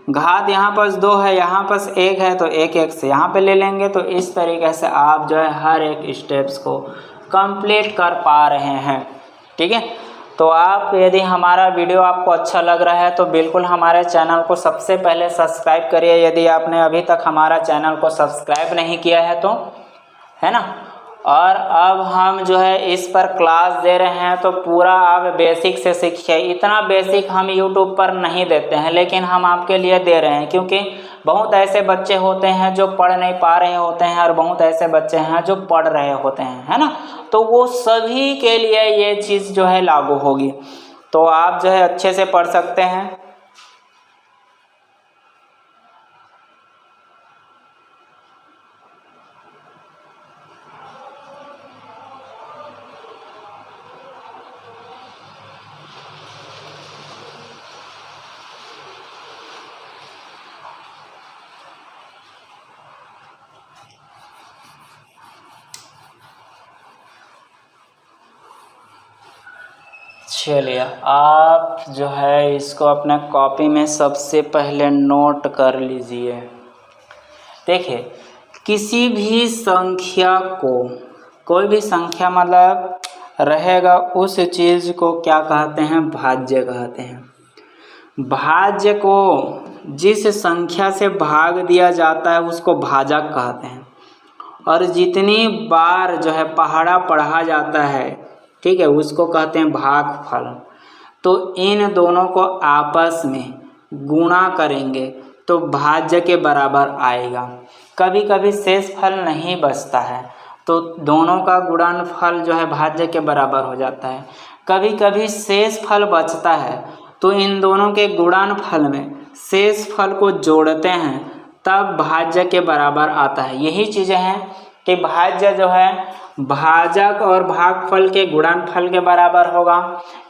घात यहाँ पर 2 है यहाँ पर 1 है तो 1 1 से यहाँ पे ले लेंगे। तो इस तरीके से आप जो है हर एक स्टेप्स को कंप्लीट कर पा रहे हैं। ठीक है। तो आप यदि हमारा वीडियो आपको अच्छा लग रहा है तो बिल्कुल हमारे चैनल को सबसे पहले सब्सक्राइब करिए, यदि आपने अभी तक हमारा चैनल को सब्सक्राइब नहीं किया है तो, है ना। और अब हम जो है इस पर क्लास दे रहे हैं तो पूरा आप बेसिक से सीखिए। इतना बेसिक हम यूट्यूब पर नहीं देते हैं लेकिन हम आपके लिए दे रहे हैं, क्योंकि बहुत ऐसे बच्चे होते हैं जो पढ़ नहीं पा रहे होते हैं और बहुत ऐसे बच्चे हैं जो पढ़ रहे होते हैं, है ना। तो वो सभी के लिए ये चीज़ जो है लागू होगी, तो आप जो है अच्छे से पढ़ सकते हैं। चलिए आप जो है इसको अपने कॉपी में सबसे पहले नोट कर लीजिए। देखिए किसी भी संख्या को, कोई भी संख्या मतलब रहेगा उस चीज़ को क्या कहते हैं, भाज्य कहते हैं। भाज्य को जिस संख्या से भाग दिया जाता है उसको भाजक कहते हैं, और जितनी बार जो है पहाड़ा पढ़ा जाता है, ठीक है, उसको कहते हैं भागफल। तो इन दोनों को आपस में गुणा करेंगे तो भाज्य के बराबर आएगा। कभी कभी शेषफल नहीं बचता है तो दोनों का गुणनफल जो है भाज्य के बराबर हो जाता है। कभी कभी शेषफल बचता है तो इन दोनों के गुणनफल में शेषफल को जोड़ते हैं तब भाज्य के बराबर आता है। यही चीज़ें हैं कि भाज्य जो है भाजक और भागफल के गुणनफल के बराबर होगा।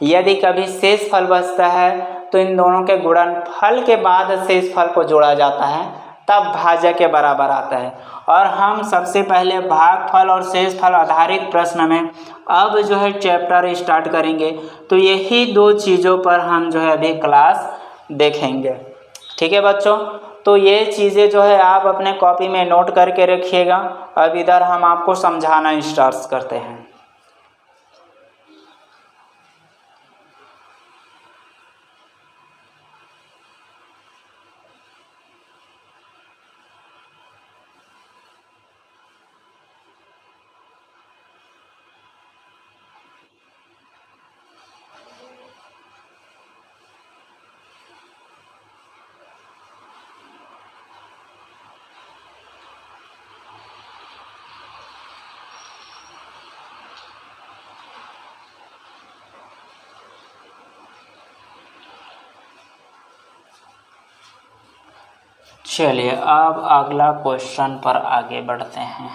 यदि कभी शेषफल बचता है तो इन दोनों के गुणनफल के बाद शेषफल को जोड़ा जाता है तब भाज्य के बराबर आता है। और हम सबसे पहले भागफल और शेषफल आधारित प्रश्न में अब जो है चैप्टर स्टार्ट करेंगे, तो यही दो चीज़ों पर हम जो है अभी क्लास देखेंगे। ठीक है बच्चों, तो ये चीज़ें जो है आप अपने कॉपी में नोट करके रखिएगा। अब इधर हम आपको समझाना स्टार्ट करते हैं। चलिए अब अगला क्वेश्चन पर आगे बढ़ते हैं।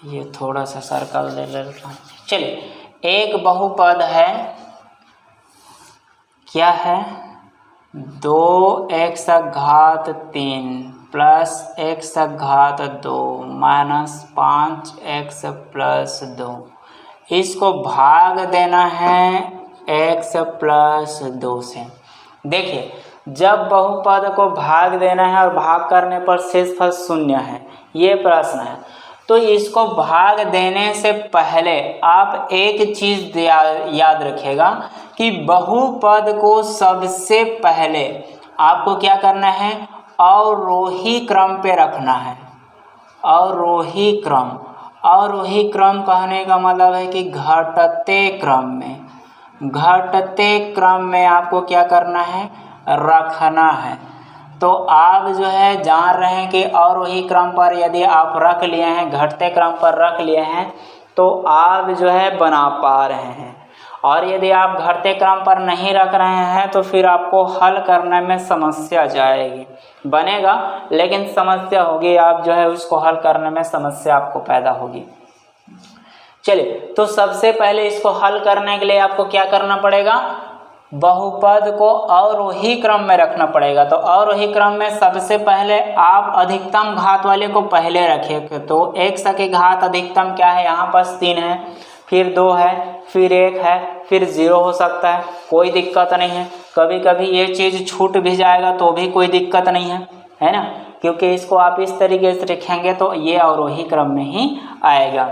ये थोड़ा सा सर्कल ले लेता हूँ। चलिए एक बहुपद है, क्या है, 2x घात 3 प्लस एक्स घात 2 माइनस 5x प्लस 2, इसको भाग देना है x प्लस 2 से। देखिए जब बहुपद को भाग देना है और भाग करने पर शेषफल शून्य है, ये प्रश्न है, तो इसको भाग देने से पहले आप एक चीज़ याद रखिएगा कि बहुपद को सबसे पहले आपको क्या करना है, अवरोही क्रम पे रखना है। अवरोही क्रम, अवरोही क्रम कहने का मतलब है कि घटते क्रम में, घटते क्रम में आपको क्या करना है, रखना है। तो आप जो है जान रहे हैं कि अवरोही क्रम पर यदि आप रख लिए हैं, घटते क्रम पर रख लिए हैं, तो आप जो है बना पा रहे हैं। और यदि आप घटते क्रम पर नहीं रख रहे हैं तो फिर आपको हल करने में समस्या जाएगी। बनेगा लेकिन समस्या होगी, आप जो है उसको हल करने में समस्या आपको पैदा होगी। चलिए, तो सबसे पहले इसको हल करने के लिए आपको क्या करना पड़ेगा, बहुपद को अवरोही क्रम में रखना पड़ेगा। तो अवरोही क्रम में सबसे पहले आप अधिकतम घात वाले को पहले रखिए। तो x की घात अधिकतम क्या है, यहाँ पर 3 है, फिर 2 है, फिर 1 है, फिर 0 हो सकता है, कोई दिक्कत नहीं है। कभी कभी ये चीज़ छूट भी जाएगा तो भी कोई दिक्कत नहीं है ना, क्योंकि इसको आप इस तरीके से रखेंगे तो ये अवरोही क्रम में ही आएगा।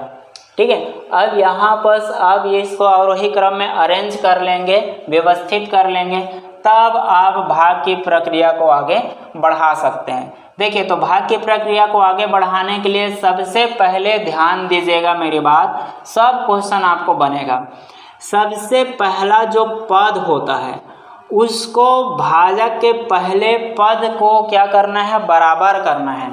ठीक है, अब यहाँ पर आप ये इसको अवरोही क्रम में अरेंज कर लेंगे, व्यवस्थित कर लेंगे, तब आप भाग की प्रक्रिया को आगे बढ़ा सकते हैं। देखिए, तो भाग की प्रक्रिया को आगे बढ़ाने के लिए सबसे पहले ध्यान दीजिएगा मेरी बात, सब क्वेश्चन आपको बनेगा। सबसे पहला जो पद होता है उसको भाजक के पहले पद को क्या करना है, बराबर करना है।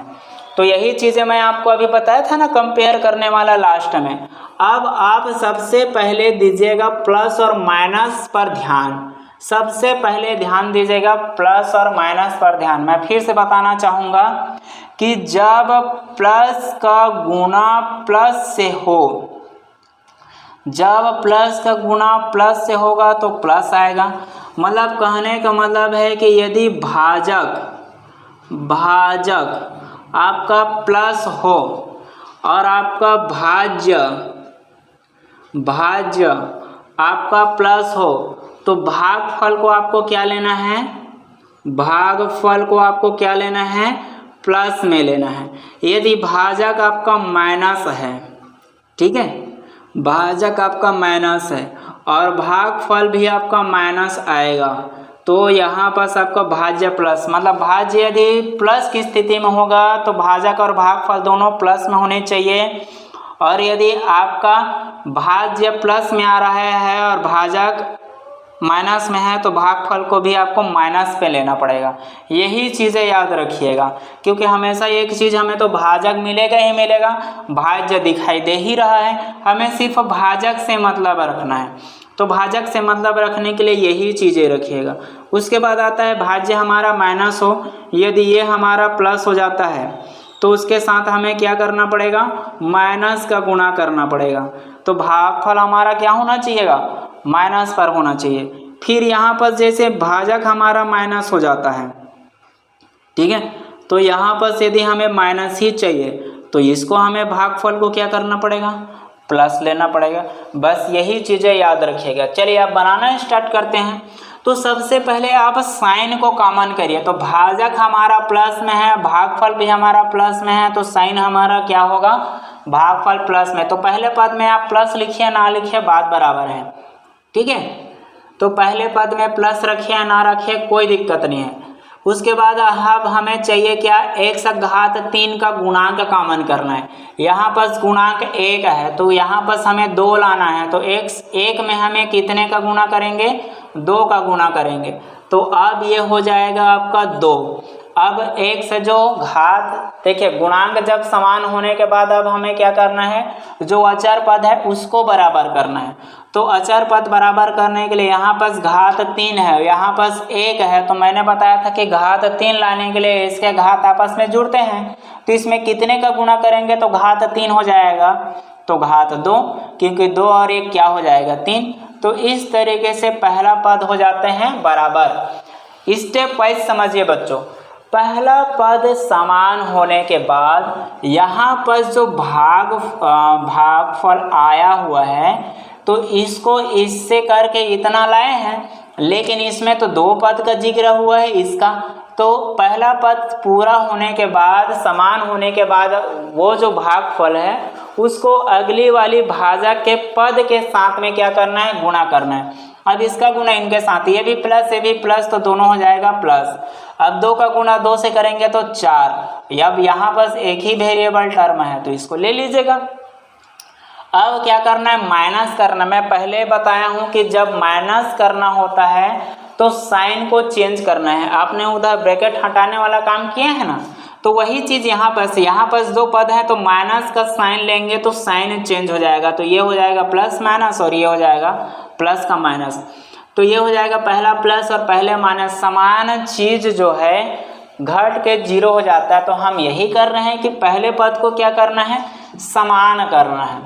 तो यही चीज़ें मैं आपको अभी बताया था ना, कंपेयर करने वाला लास्ट में। अब आप सबसे पहले दीजिएगा प्लस और माइनस पर ध्यान, सबसे पहले ध्यान दीजिएगा प्लस और माइनस पर ध्यान। मैं फिर से बताना चाहूँगा कि जब प्लस का गुणा प्लस से हो, जब प्लस का गुणा प्लस से होगा तो प्लस आएगा। मतलब कहने का मतलब है कि यदि भाजक आपका प्लस हो और आपका भाज्य आपका प्लस हो, तो भागफल को आपको क्या लेना है, भागफल को आपको क्या लेना है, प्लस में लेना है। यदि भाजक आपका माइनस है, ठीक है, भाजक आपका माइनस है और भागफल भी आपका माइनस आएगा, तो यहाँ पास आपका भाज्य प्लस, मतलब भाज्य यदि प्लस की स्थिति में होगा तो भाजक और भागफल दोनों प्लस में होने चाहिए। और यदि आपका भाज्य प्लस में आ रहा है और भाजक माइनस में है तो भागफल को भी आपको माइनस पे लेना पड़ेगा। यही चीज़ें याद रखिएगा, क्योंकि हमेशा एक चीज़, हमें तो भाजक मिलेगा ही मिलेगा, भाज्य दिखाई दे ही रहा है, हमें सिर्फ भाजक से मतलब रखना है। तो भाजक से मतलब रखने के लिए यही चीज़ें रखिएगा। उसके बाद आता है भाज्य हमारा माइनस हो, यदि ये हमारा प्लस हो जाता है तो उसके साथ हमें क्या करना पड़ेगा, माइनस का गुणा करना पड़ेगा। तो भागफल हमारा क्या होना चाहिएगा, माइनस पर होना चाहिए। फिर यहाँ पर जैसे भाजक हमारा माइनस हो जाता है, ठीक है, तो यहाँ पर यदि हमें माइनस ही चाहिए तो इसको हमें भागफल को क्या करना पड़ेगा, प्लस लेना पड़ेगा। बस यही चीज़ें याद रखिएगा। चलिए आप बनाना स्टार्ट करते हैं। तो सबसे पहले आप साइन को कॉमन करिए। तो भाजक हमारा प्लस में है, भागफल भी हमारा प्लस में है, तो साइन हमारा क्या होगा, भागफल प्लस में। तो पहले पद में आप प्लस लिखिए ना लिखिए बात बराबर है, ठीक है। तो पहले पद में प्लस रखिए या ना रखिए कोई दिक्कत नहीं है। उसके बाद अब हमें चाहिए क्या, x घात 3 का गुणांक कॉमन करना है। यहाँ पर गुणांक 1 है तो यहाँ पर हमें 2 लाना है, तो x 1 में हमें कितने का गुणा करेंगे, 2 का गुणा करेंगे। तो अब ये हो जाएगा आपका 2। अब x जो घात, देखिए गुणांक जब समान होने के बाद अब हमें क्या करना है, जो अचर पद है उसको बराबर करना है। तो अचर पद बराबर करने के लिए यहाँ पर घात 3 है, यहाँ पर 1 है, तो मैंने बताया था कि घात 3 लाने के लिए इसके घात आपस में जुड़ते हैं, तो इसमें कितने का गुणा करेंगे तो घात 3 हो जाएगा, तो घात 2, क्योंकि 2 और 1 क्या हो जाएगा, 3। तो इस तरीके से पहला पद हो जाते हैं बराबर। स्टेप वाइज समझिए बच्चों। पहला पद समान होने के बाद यहाँ पर जो भागफल आया हुआ है तो इसको इससे करके इतना लाए हैं, लेकिन इसमें तो दो पद का जिक्र हुआ है इसका, तो पहला पद पूरा होने के बाद समान होने के बाद वो जो भागफल है उसको अगली वाली भाजक के पद के साथ में क्या करना है, गुणा करना है। अब इसका गुणा इनके साथ, ये भी प्लस तो दोनों हो जाएगा प्लस। अब 2 का गुणा 2 से करेंगे तो 4। अब यहाँ बस एक ही वेरिएबल टर्म है तो इसको ले लीजिएगा। अब क्या करना है, माइनस करना। मैं पहले बताया हूँ कि जब माइनस करना होता है तो साइन को चेंज करना है। आपने उधर ब्रैकेट हटाने वाला काम किया है ना, तो वही चीज़ यहाँ पर 2 पद है तो माइनस का साइन लेंगे तो साइन चेंज हो जाएगा, तो ये हो जाएगा प्लस माइनस और ये हो जाएगा प्लस का माइनस। तो ये हो जाएगा पहला प्लस और पहले माइनस, समान चीज़ जो है घट के 0 हो जाता है। तो हम यही कर रहे हैं कि पहले पद को क्या करना है, समान करना है।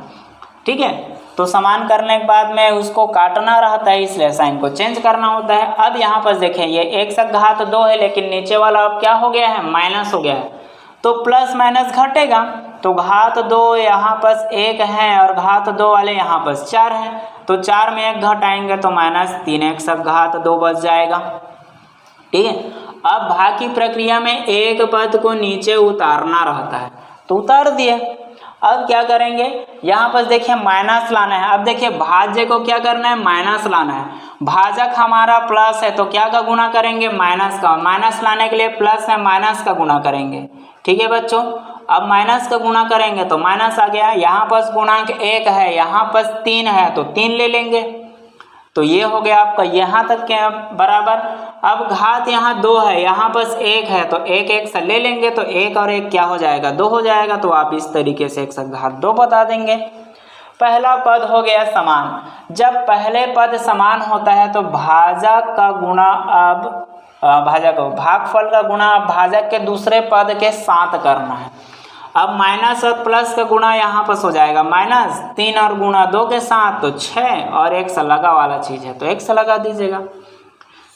ठीक है, तो समान करने के बाद में उसको काटना रहता है, इसलिए साइन को चेंज करना होता है। अब यहाँ पर देखें ये 1 से घात 2 है, लेकिन नीचे वाला अब क्या हो गया है, माइनस हो गया है, तो प्लस माइनस घटेगा। तो घात 2 यहाँ पर 1 है और घात 2 वाले यहाँ पर 4 है, तो 4 में 1 घटाएंगे तो माइनस 3 1 से घात 2 बच जाएगा। ठीक है, अब भाग की प्रक्रिया में एक पद को नीचे उतारना रहता है, तो उतार दिए। अब क्या करेंगे, यहाँ पर देखिए माइनस लाना है। अब देखिए भाज्य को क्या करना है, माइनस लाना है। भाजक हमारा प्लस है तो क्या का गुणा करेंगे, माइनस का। माइनस लाने के लिए प्लस है, माइनस का गुणा करेंगे। ठीक है बच्चों, अब माइनस का गुणा करेंगे तो माइनस आ गया। यहाँ पर गुणांक 1 है, यहाँ पर 3 है तो 3 ले लेंगे, तो ये हो गया आपका यहाँ तक के बराबर। अब घात यहाँ 2 है, यहाँ पर 1 है तो 1 1 से ले लेंगे, तो 1 और 1 क्या हो जाएगा, 2 हो जाएगा। तो आप इस तरीके से 1 से घात 2 बता देंगे। पहला पद हो गया समान। जब पहले पद समान होता है तो भाजक का गुणा अब भागफल का गुणा अब भाजक के दूसरे पद के साथ करना है। अब माइनस और प्लस का गुणा यहाँ पर हो जाएगा, माइनस 3 और गुणा 2 के साथ तो 6 और 1 से लगा वाला चीज़ है तो 1 से लगा दीजिएगा।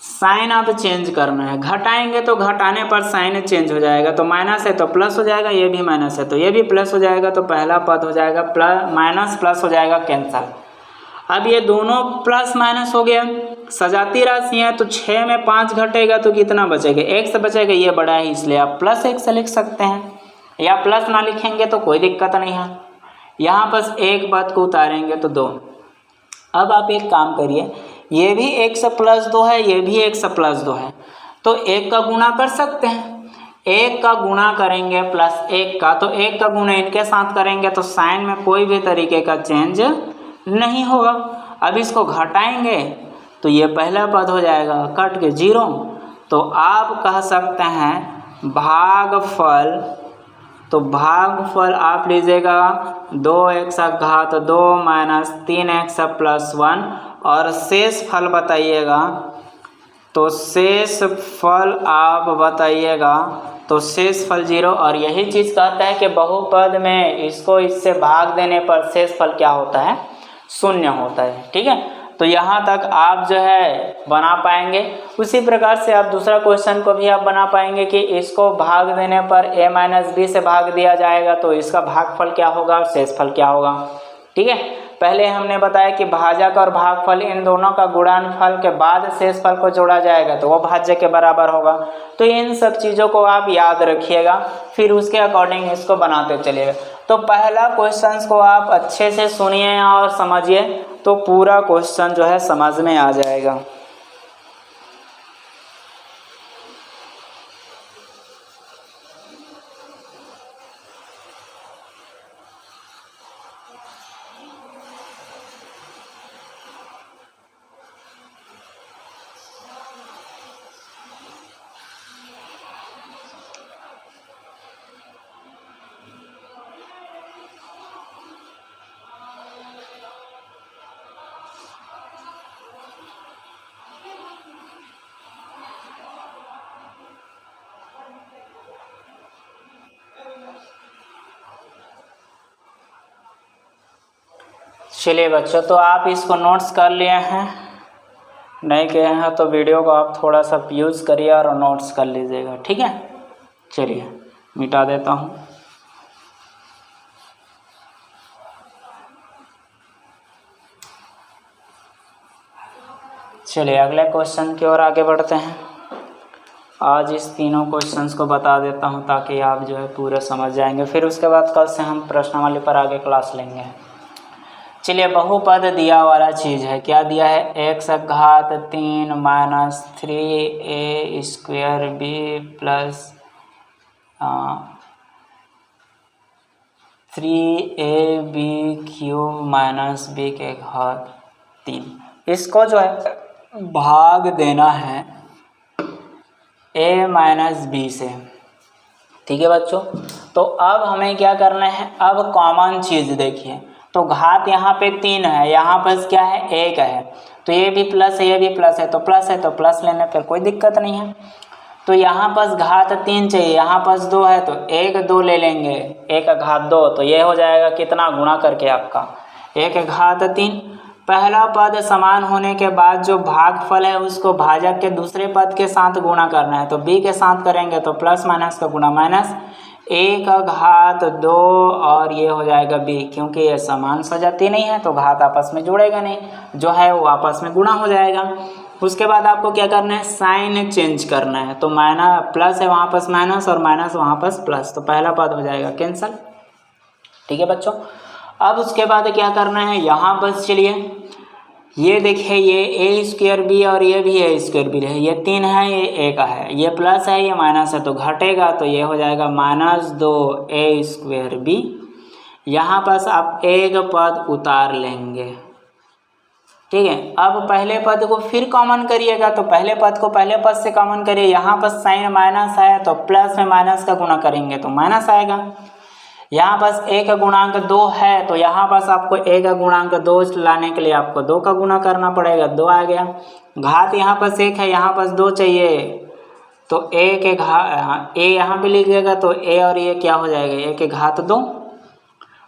साइन अब चेंज करना है, घटाएंगे तो घटाने पर साइन चेंज हो जाएगा, तो माइनस है तो प्लस हो जाएगा, ये भी माइनस है तो ये भी प्लस हो जाएगा, तो पहला पद हो जाएगा प्लस माइनस प्लस हो जाएगा कैंसल। अब ये दोनों प्लस माइनस हो गया, सजाती राशि है तो 6 में 5 घटेगा तो कितना बचेगा, 1 से बचेगा, ये बड़ा है इसलिए आप प्लस 1 से लिख सकते हैं, या प्लस ना लिखेंगे तो कोई दिक्कत नहीं है। यहाँ बस एक पद को उतारेंगे तो 2। अब आप एक काम करिए, ये भी 1 से प्लस 2 है, ये भी 1 से प्लस 2 है, तो 1 का गुणा कर सकते हैं। 1 का गुणा करेंगे प्लस 1 का, तो 1 का गुणा इनके साथ करेंगे तो साइन में कोई भी तरीके का चेंज नहीं होगा। अब इसको घटाएंगे तो ये पहला पद हो जाएगा कट के 0। तो आप कह सकते हैं भागफल, तो भागफल आप लीजिएगा 2 1 से घात 2 माइनस 3 1 प्लस 1, और शेष फल बताइएगा, तो शेष फल आप बताइएगा, तो शेष फल 0। और यही चीज़ कहता है कि बहुपद में इसको इससे भाग देने पर शेष फल क्या होता है, 0 होता है। ठीक है, तो यहाँ तक आप जो है बना पाएंगे। उसी प्रकार से आप दूसरा क्वेश्चन को भी आप बना पाएंगे कि इसको भाग देने पर a माइनस बी से भाग दिया जाएगा तो इसका भागफल क्या होगा और शेषफल क्या होगा। ठीक है, पहले हमने बताया कि भाजक और भागफल इन दोनों का गुणनफल के बाद शेषफल को जोड़ा जाएगा तो वो भाज्य के बराबर होगा। तो इन सब चीज़ों को आप याद रखिएगा, फिर उसके अकॉर्डिंग इसको बनाते चलिएगा। तो पहला क्वेश्चन को आप अच्छे से सुनिए और समझिए, तो पूरा क्वेश्चन जो है समझ में आ जाएगा। चलिए बच्चों, तो आप इसको नोट्स कर लिए हैं, नहीं किए हैं तो वीडियो को आप थोड़ा सा यूज़ करिए और नोट्स कर लीजिएगा। ठीक है। चलिए मिटा देता हूँ। चलिए अगले क्वेश्चन की ओर आगे बढ़ते हैं। आज इस तीनों क्वेश्चंस को बता देता हूँ ताकि आप जो है पूरे समझ जाएंगे, फिर उसके बाद कल से हम प्रश्नावली पर आगे क्लास लेंगे। चलिए बहुपद दिया वाला चीज़ है, क्या दिया है, x घात 3 minus 3a square b plus 3ab cube minus b के घात 3। इसको जो है भाग देना है a माइनस b से, ठीक है बच्चों। तो अब हमें क्या करना है, अब कॉमन चीज़ देखिए, तो घात यहाँ पे 3 है, यहाँ पर क्या है 1 है, तो ये भी प्लस है ये भी प्लस है, तो प्लस है तो प्लस लेने पर कोई दिक्कत नहीं है। तो यहाँ पर घात 3 चाहिए, यहाँ पर 2 है तो 1 2 ले लेंगे, 1 घात 2, तो ये हो जाएगा कितना, गुणा करके आपका 1 घात 3। पहला पद समान होने के बाद जो भागफल है उसको भाजक के दूसरे पद के साथ गुणा करना है, तो b के साथ करेंगे तो प्लस माइनस का गुणा माइनस 1 घात 2 और ये हो जाएगा b, क्योंकि ये समान सजाती नहीं है तो घात आपस में जुड़ेगा नहीं, जो है वो आपस में गुणा हो जाएगा। उसके बाद आपको क्या करना है, साइन चेंज करना है, तो माइनस प्लस है वहाँ पर माइनस और माइनस वहाँ पर प्लस, तो पहला पद हो जाएगा कैंसल, ठीक है बच्चों। अब उसके बाद क्या करना है, यहाँ बस चलिए ये देखिए ये ए स्क्वायर बी और ये भी ए स्क्वायर बी है, ये 3 है ये 1 है, ये प्लस है ये माइनस है, तो घटेगा तो ये हो जाएगा -2 ए स्क्वायर बी। यहाँ पर आप एक पद उतार लेंगे, ठीक है। अब पहले पद को फिर कॉमन करिएगा, तो पहले पद को पहले पद से कॉमन करिए, यहाँ पर साइन माइनस है तो प्लस में माइनस का गुणा करेंगे तो माइनस आएगा। यहाँ बस 1 गुणांक 2 है, तो यहाँ बस आपको 1 गुणांक 2 लाने के लिए आपको 2 का गुणा करना पड़ेगा, 2 आ गया। घात यहाँ पर 1 है, यहाँ पर 2 चाहिए, तो a के घात a यहाँ पे लिखिएगा तो a और ये क्या हो जाएगा, a के घात 2।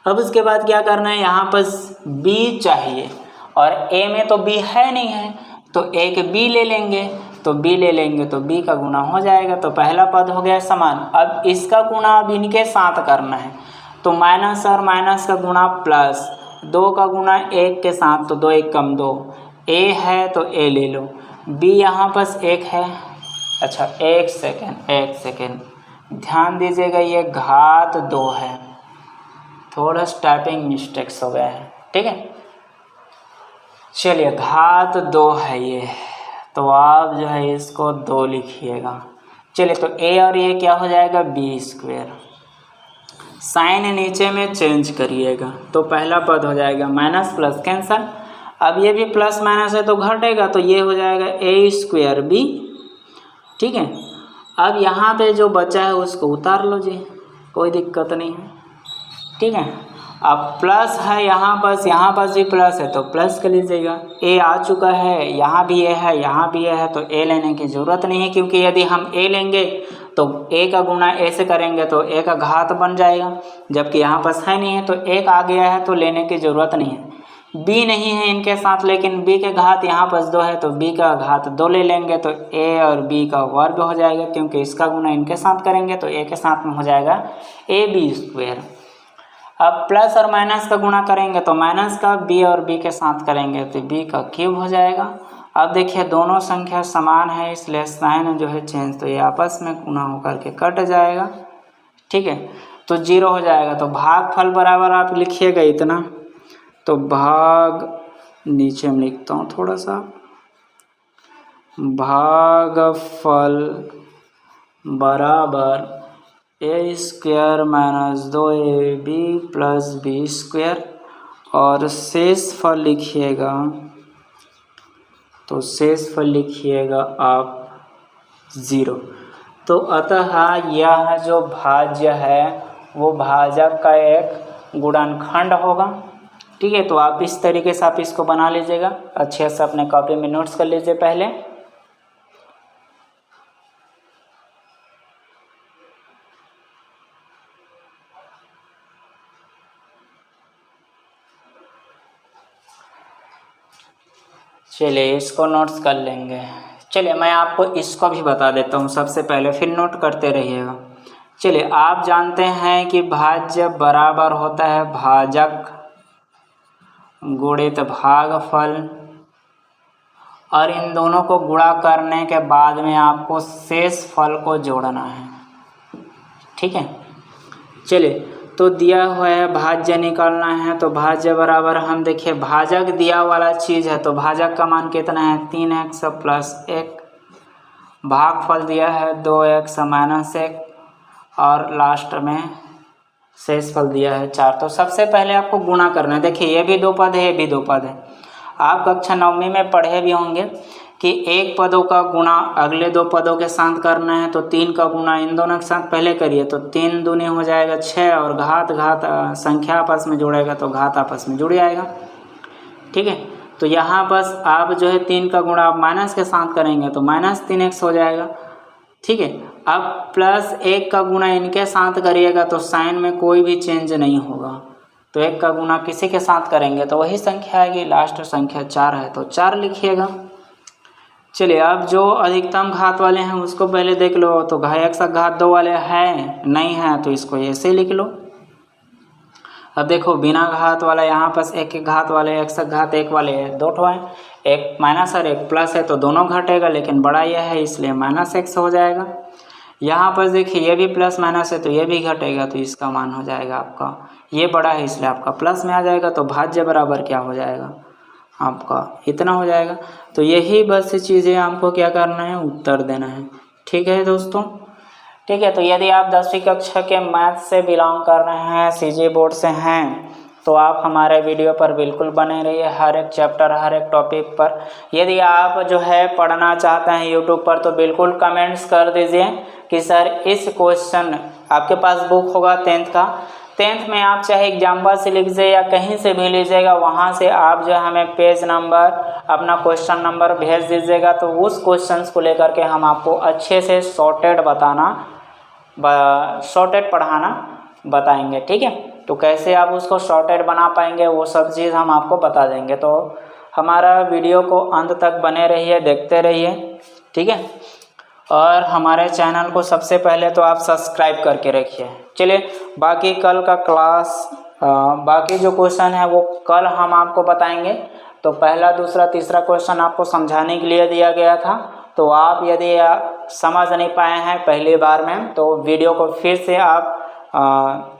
अब उसके बाद क्या करना है, यहाँ पर b चाहिए और a में तो b है नहीं है, तो एक b ले लेंगे, तो b ले लेंगे तो b का गुणा हो जाएगा, तो पहला पद हो गया समान। अब इसका गुणा अब इनके साथ करना है, तो माइनस और माइनस का गुणा प्लस, 2 का गुणा 1 के साथ, तो 2 1 कम 2, a है तो a ले लो, b यहाँ पर 1 है। अच्छा एक सेकेंड ध्यान दीजिएगा, ये घात 2 है, थोड़ा टाइपिंग मिस्टेक्स हो गया है, ठीक है। चलिए घात 2 है ये, तो आप जो है इसको 2 लिखिएगा। चलिए तो a और ये क्या हो जाएगा, b स्क्वायर। साइन नीचे में चेंज करिएगा, तो पहला पद हो जाएगा माइनस प्लस कैंसल। अब ये भी प्लस माइनस है तो घटेगा, तो ये हो जाएगा a स्क्वायर b, ठीक है। अब यहाँ पे जो बचा है उसको उतार लो जी, कोई दिक्कत नहीं है, ठीक है। अब प्लस है यहाँ पर भी प्लस है तो प्लस कर लीजिएगा, a आ चुका है, यहाँ भी a है यहाँ भी a है, तो a लेने की ज़रूरत नहीं है, क्योंकि यदि हम a लेंगे तो a का गुणा a से करेंगे तो a का घात बन जाएगा, जबकि यहाँ पर है नहीं है तो 1 आ गया है तो लेने की ज़रूरत नहीं है। b नहीं है इनके साथ, लेकिन b के घात यहाँ पर 2 है तो b का घात 2 ले लेंगे, तो a और b का वर्ग हो जाएगा, क्योंकि इसका गुणा इनके साथ करेंगे तो a के साथ में हो जाएगा ab स्क्वायर। अब प्लस और माइनस का गुणा करेंगे तो माइनस का b और b के साथ करेंगे तो b का क्यूब हो जाएगा। अब देखिए दोनों संख्या समान है, इसलिए साइन जो है चेंज, तो ये आपस में गुणा होकर के कट जाएगा, ठीक है, तो 0 हो जाएगा। तो भागफल बराबर आप लिखिएगा इतना, तो भाग नीचे में लिखता हूँ थोड़ा सा, भागफल बराबर a square minus 2ab plus b square, और शेष फल लिखिएगा, तो शेष फल लिखिएगा आप 0। तो अतः यह जो भाज्य है वो भाजक का एक गुणनखंड होगा, ठीक है। तो आप इस तरीके से आप इसको बना लीजिएगा, अच्छे से अपने कॉपी में नोट्स कर लीजिए पहले। चलिए इसको नोट्स कर लेंगे। चलिए मैं आपको इसको भी बता देता हूँ सबसे पहले, फिर नोट करते रहिएगा। चलिए, आप जानते हैं कि भाज्य बराबर होता है भाजक गुणित भागफल, और इन दोनों को गुणा करने के बाद में आपको शेष फल को जोड़ना है। ठीक है, चलिए, तो दिया हुआ है भाज्य निकालना है, तो भाज्य बराबर हम देखिए भाजक दिया वाला चीज़ है तो भाजक का मान कितना है 3x प्लस 1, भागफल दिया है 2x माइनस 1, और लास्ट में शेष फल दिया है 4। तो सबसे पहले आपको गुणा करना है। देखिए ये भी दो पद है, ये भी दो पद है। आप कक्षा 9वीं में पढ़े भी होंगे कि एक पदों का गुणा अगले दो पदों के साथ करना है, तो 3 का गुणा इन दोनों के साथ पहले करिए, तो 3 दूनी हो जाएगा 6, और घात संख्या आपस में जुड़ेगा तो घात आपस में जुड़ जाएगा। ठीक है, तो यहाँ बस आप जो है 3 का गुणा आप माइनस के साथ करेंगे तो माइनस 3x हो जाएगा। ठीक है, अब प्लस 1 का गुणा इनके साथ करिएगा तो साइन में कोई भी चेंज नहीं होगा, तो 1 का गुणा किसी के साथ करेंगे तो वही संख्या आएगी, लास्ट संख्या 4 है तो 4 लिखिएगा। चलिए, अब जो अधिकतम घात वाले हैं उसको पहले देख लो, तो x घात 2 वाले हैं नहीं है तो इसको ऐसे लिख लो। अब देखो बिना घात वाला यहाँ पास एक घात वाले x घात 1 वाले हैं, दो ठो हैं, एक माइनस और एक प्लस है तो दोनों घटेगा, लेकिन बड़ा यह है इसलिए माइनस x हो जाएगा। यहाँ पर देखिए ये भी प्लस माइनस है तो ये भी घटेगा, तो इसका मान हो जाएगा आपका, ये बड़ा है इसलिए आपका प्लस में आ जाएगा, तो भाज्य बराबर क्या हो जाएगा आपका इतना हो जाएगा। तो यही बस चीज़ें आपको क्या करना है, उत्तर देना है। ठीक है दोस्तों, ठीक है। तो यदि आप 10वीं कक्षा के मैथ से बिलोंग कर रहे हैं, सीजी बोर्ड से हैं, तो आप हमारे वीडियो पर बिल्कुल बने रहिए, हर एक चैप्टर हर एक टॉपिक पर। यदि आप जो है पढ़ना चाहते हैं यूट्यूब पर तो बिल्कुल कमेंट्स कर दीजिए कि सर इस क्वेश्चन, आपके पास बुक होगा 10th का, 10th में आप चाहे एग्जाम्पल से लीजिए या कहीं से भी लीजिएगा, वहाँ से आप जो हमें पेज नंबर अपना क्वेश्चन नंबर भेज दीजिएगा, तो उस क्वेश्चंस को लेकर के हम आपको अच्छे से सॉर्टेड पढ़ाना बताएंगे। ठीक है, तो कैसे आप उसको सॉर्टेड बना पाएंगे वो सब चीज़ हम आपको बता देंगे। तो हमारा वीडियो को अंत तक बने रहिए, देखते रहिए। ठीक है, और हमारे चैनल को सबसे पहले तो आप सब्सक्राइब करके रखिए। चलिए, बाकी कल का क्लास बाकी जो क्वेश्चन है वो कल हम आपको बताएंगे। तो पहला दूसरा तीसरा क्वेश्चन आपको समझाने के लिए दिया गया था, तो आप यदि समझ नहीं पाए हैं पहली बार में तो वीडियो को फिर से आप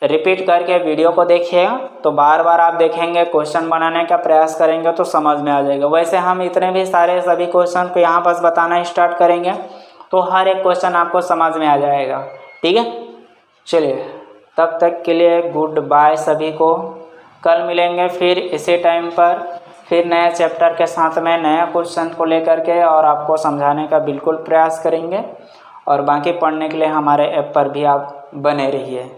रिपीट करके वीडियो को देखिएगा, तो बार बार आप देखेंगे, क्वेश्चन बनाने का प्रयास करेंगे तो समझ में आ जाएगा। वैसे हम इतने भी सारे सभी क्वेश्चन को यहाँ पास बताना स्टार्ट करेंगे तो हर एक क्वेश्चन आपको समझ में आ जाएगा। ठीक है, चलिए तब तक के लिए गुड बाय सभी को। कल मिलेंगे फिर इसी टाइम पर, फिर नए चैप्टर के साथ में नया क्वेश्चन को लेकर के, और आपको समझाने का बिल्कुल प्रयास करेंगे। और बाकी पढ़ने के लिए हमारे ऐप पर भी आप बने रहिए।